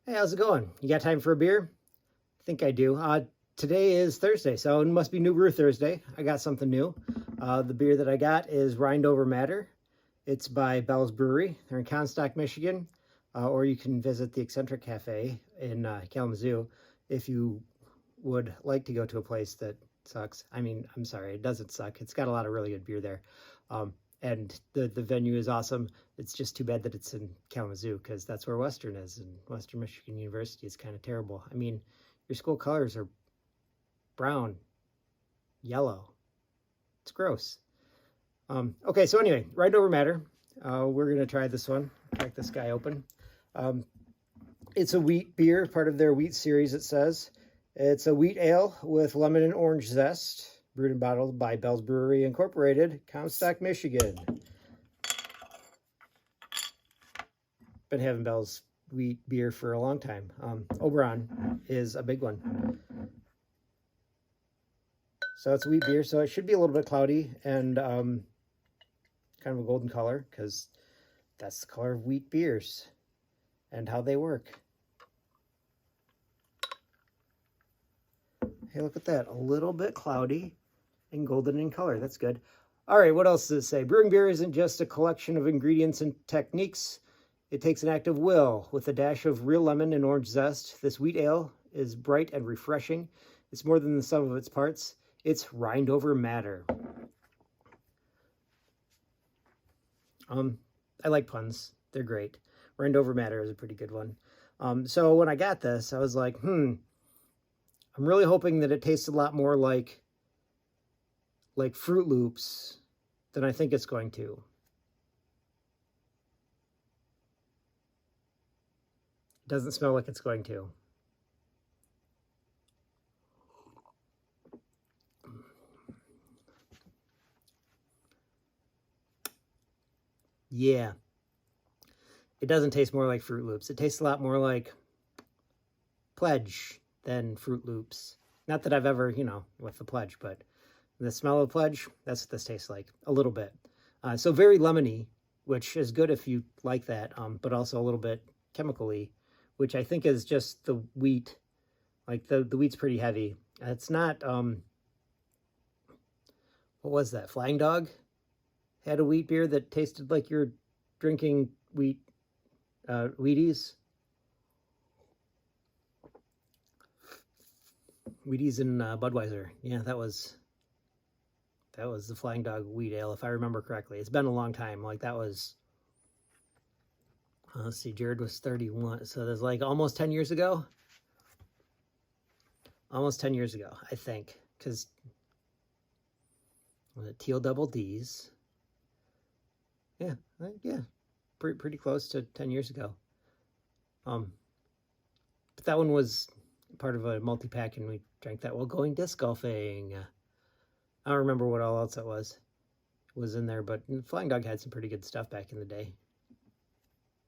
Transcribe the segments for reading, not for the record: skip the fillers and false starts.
Hey, how's it going? You got time for a beer? I think I do. Today is Thursday, so it must be New Brew Thursday. I got something new. The beer that I got is Rind Over Matter. It's by Bell's Brewery. They're in Comstock, Michigan. Or you can visit the Eccentric Cafe in Kalamazoo if you would like to go to a place that sucks. I mean, I'm sorry, it doesn't suck. It's got a lot of really good beer there. And the venue is awesome. It's just too bad that it's in Kalamazoo because that's where Western is, and Western Michigan University is kind of terrible. I mean, your school colors are brown, yellow. It's gross. Okay, so anyway, Right Over Matter. We're going to try this one. Crack this guy open. It's a wheat beer, part of their wheat series, it says. It's a wheat ale with lemon and orange zest. Brewed and bottled by Bell's Brewery Incorporated, Comstock, Michigan. Been having Bell's wheat beer for a long time. Oberon is a big one. So it's a wheat beer, so it should be a little bit cloudy and kind of a golden color because that's the color of wheat beers and how they work. Hey, look at that. A little bit cloudy and golden in color. That's good. All right, what else does it say? Brewing beer isn't just a collection of ingredients and techniques. It takes an act of will with a dash of real lemon and orange zest. This wheat ale is bright and refreshing. It's more than the sum of its parts. It's rind over matter. I like puns. They're great. Rind over matter is a pretty good one. So when I got this, I was like, I'm really hoping that it tastes a lot more like Fruit Loops than I think it's going to. It doesn't smell like it's going to. Yeah. It doesn't taste more like Fruit Loops. It tastes a lot more like Pledge than Fruit Loops. Not that I've ever, with the Pledge, but the smell of Pledge, that's what this tastes like, a little bit. So very lemony, which is good if you like that, but also a little bit chemically, which I think is just the wheat. Like the wheat's pretty heavy. It's not, what was that? Flying Dog had a wheat beer that tasted like you're drinking Wheaties. Wheaties and Budweiser. Yeah, that was the Flying Dog wheat ale, if I remember correctly. It's been a long time. Like that was, let's see, Jared was 31. So that's like almost 10 years ago. Almost 10 years ago, I think. Because, was it Teal Double D's? Yeah, pretty close to 10 years ago. But that one was part of a multi-pack, and we drank that while going disc golfing. I don't remember what all else it was in there, but Flying Dog had some pretty good stuff back in the day.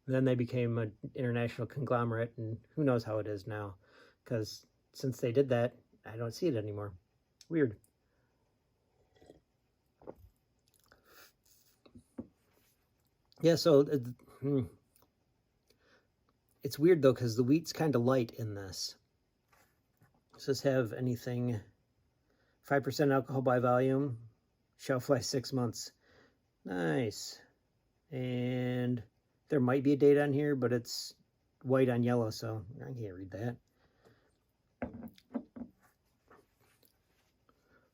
And then they became an international conglomerate, and who knows how it is now, because since they did that, I don't see it anymore. Weird. Yeah, so it's weird though, because the wheat's kind of light in this. Does this have anything? 5% alcohol by volume, shelf life 6 months. Nice. And there might be a date on here, but it's white on yellow, so I can't read that.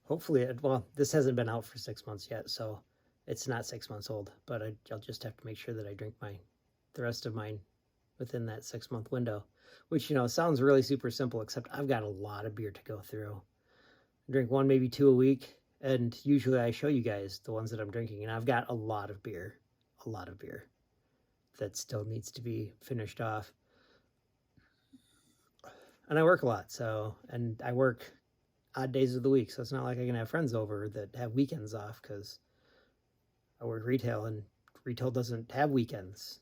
Hopefully, this hasn't been out for 6 months yet, so it's not 6 months old, but I'll just have to make sure that I drink the rest of mine within that 6 month window, which, sounds really super simple, except I've got a lot of beer to go through. I drink 1, maybe 2 a week, and usually I show you guys the ones that I'm drinking, and I've got a lot of beer that still needs to be finished off. And I work a lot, and I work odd days of the week, so it's not like I can have friends over that have weekends off, because I work retail, and retail doesn't have weekends.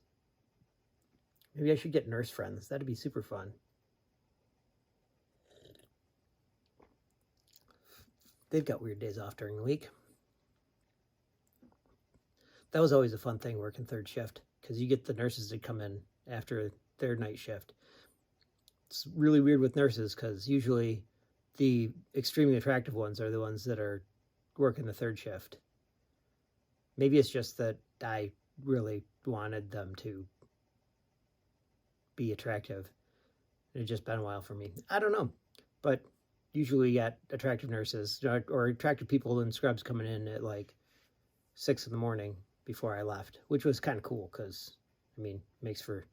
Maybe I should get nurse friends. That'd be super fun. They've got weird days off during the week. That was always a fun thing, working third shift, because you get the nurses to come in after their night shift. it's really weird with nurses because usually the extremely attractive ones are the ones that are working the third shift. Maybe it's just that I really wanted them to be attractive. It had just been a while for me. I don't know. But usually you got attractive nurses or attractive people in scrubs coming in at like 6 in the morning before I left, which was kind of cool because, I mean, makes for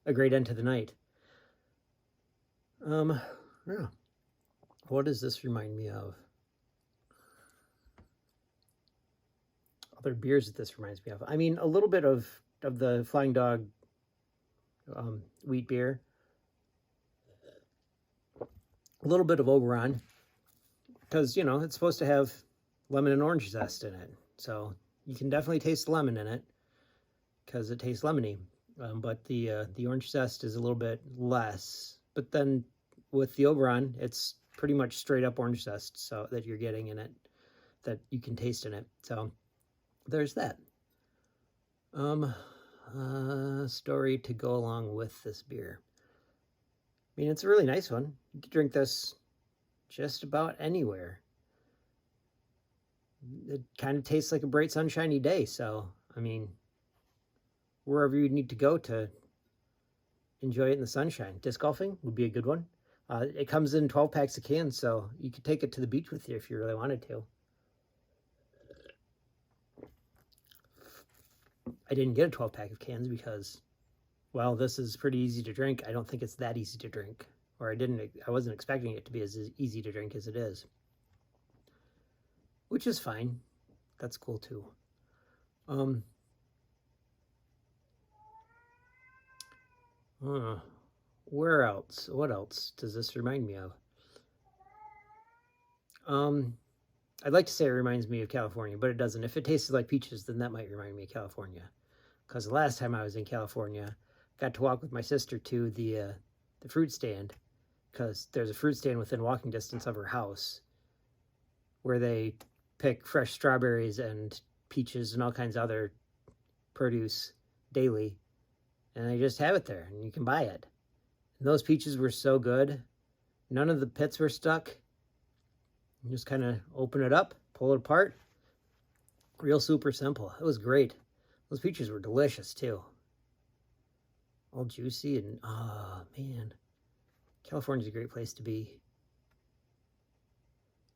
a great end to the night. Yeah. What does this remind me of? Other beers that this reminds me of. I mean, a little bit of the Flying Dog wheat beer. A little bit of Oberon. Because, you know, it's supposed to have lemon and orange zest in it. So you can definitely taste the lemon in it because it tastes lemony. But the orange zest is a little bit less. But then with the Oberon, it's pretty much straight up orange zest so that you're getting in it, that you can taste in it. So there's that. Story to go along with this beer. I mean, it's a really nice one. You can drink this just about anywhere. It kind of tastes like a bright sunshiny day. So, I mean, wherever you need to go to enjoy it in the sunshine. Disc golfing would be a good one. It comes in 12 packs of cans, so you could take it to the beach with you if you really wanted to. I didn't get a 12 pack of cans because, well, this is pretty easy to drink. I don't think it's that easy to drink, or I wasn't expecting it to be as easy to drink as it is, which is fine. That's cool too. Where else? What else does this remind me of? I'd like to say it reminds me of California, but it doesn't. If it tasted like peaches, then that might remind me of California. Because the last time I was in California, I got to walk with my sister to the fruit stand, because there's a fruit stand within walking distance of her house where they pick fresh strawberries and peaches and all kinds of other produce daily, and they just have it there, and you can buy it. And those peaches were so good. None of the pits were stuck. You just kind of open it up, pull it apart. Real super simple. It was great. Those peaches were delicious too. All juicy and, oh man. California's a great place to be.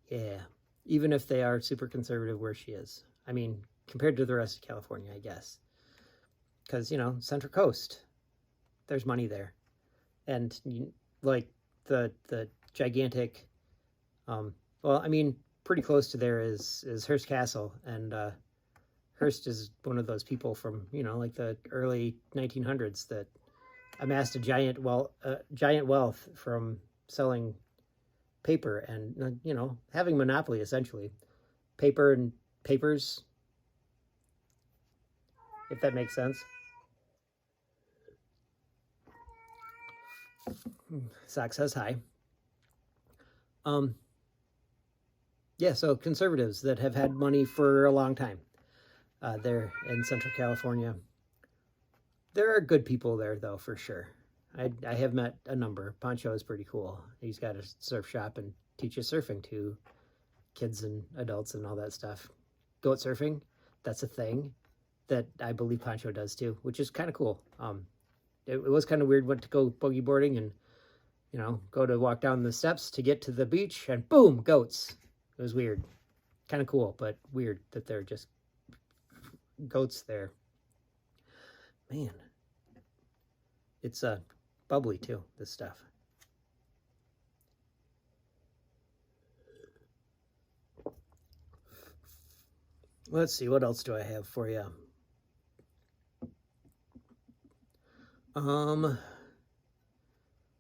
Yeah. Even if they are super conservative where she is. I mean, compared to the rest of California, I guess. Because, you know, Central Coast. There's money there. And, like, the gigantic... well, I mean, pretty close to there is Hearst Castle, and Hearst is one of those people from, you know, like the early 1900s that amassed a giant wealth from selling paper and, you know, having monopoly, essentially. Paper and papers, if that makes sense. Sock says hi. Yeah, so conservatives that have had money for a long time there in Central California. There are good people there, though, for sure. I have met a number. Pancho is pretty cool. He's got a surf shop and teaches surfing to kids and adults and all that stuff. Goat surfing, that's a thing that I believe Pancho does too, which is kind of cool. It was kind of weird, went to go boogie boarding and, you know, go to walk down the steps to get to the beach and boom, goats. It was weird. Kind of cool, but weird that they're just goats there. Man. It's bubbly too, this stuff. Let's see, what else do I have for you?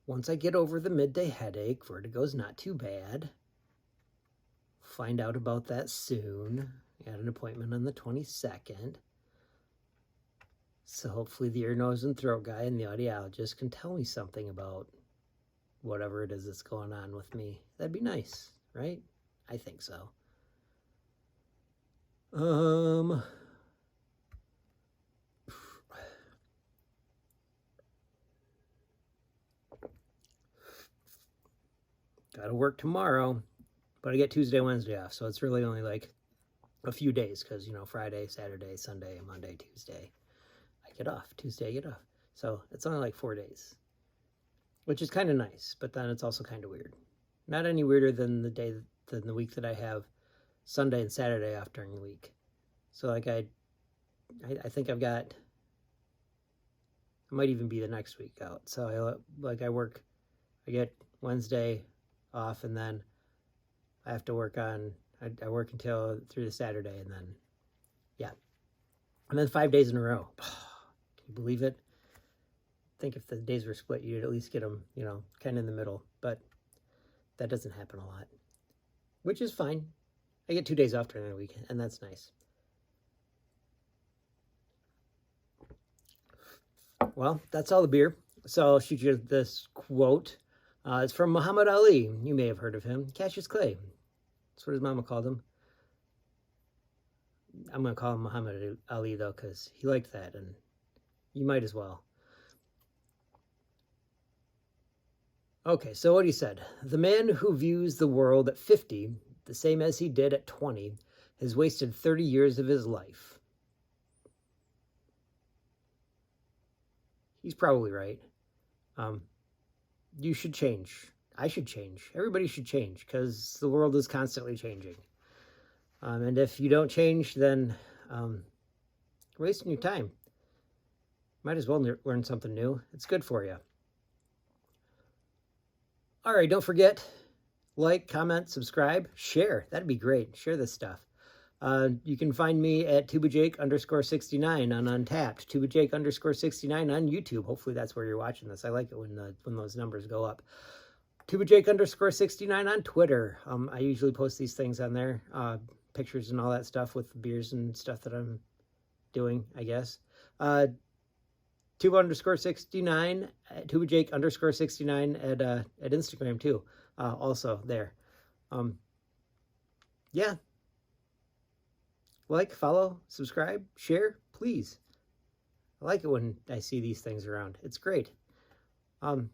Once I get over the midday headache, vertigo's not too bad. Find out about that soon. I got an appointment on the 22nd. So hopefully the ear, nose, and throat guy and the audiologist can tell me something about whatever it is that's going on with me. That'd be nice, right? I think so. Gotta work tomorrow, but I get Tuesday, Wednesday off, so it's really only like a few days because, you know, Friday, Saturday, Sunday, Monday, Tuesday, I get off. Tuesday, I get off. So it's only like 4 days, which is kind of nice, but then it's also kind of weird. Not any weirder than the week that I have Sunday and Saturday off during the week. So like I think I might even be the next week out. So I get Wednesday off, and then I have to work I work until through the Saturday, and then, yeah. And then 5 days in a row. Can you believe it? I think if the days were split, you'd at least get them, you know, kind of in the middle, but that doesn't happen a lot, which is fine. I get 2 days off during the week, and that's nice. Well, that's all the beer. So I'll shoot you this quote. It's from Muhammad Ali. You may have heard of him. Cassius Clay. That's what his mama called him. I'm going to call him Muhammad Ali, though, because he liked that, and you might as well. Okay, so what he said. The man who views the world at 50, the same as he did at 20, has wasted 30 years of his life. He's probably right. You should change. I should change. Everybody should change because the world is constantly changing. And if you don't change, then you're wasting your time. Might as well learn something new. It's good for you. All right, don't forget, like, comment, subscribe, share. That'd be great. Share this stuff. You can find me at tubajake_69 on Untapped, tubajake_69 on YouTube. Hopefully that's where you're watching this. I like it when those numbers go up. tubajake_69 on Twitter. I usually post these things on there, pictures and all that stuff with beers and stuff that I'm doing, I guess. Tuba_69, tubajake_69 at Instagram too. Also there. Yeah. Like, follow, subscribe, share, please. I like it when I see these things around. It's great. So,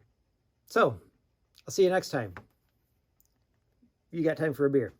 I'll see you next time. You got time for a beer.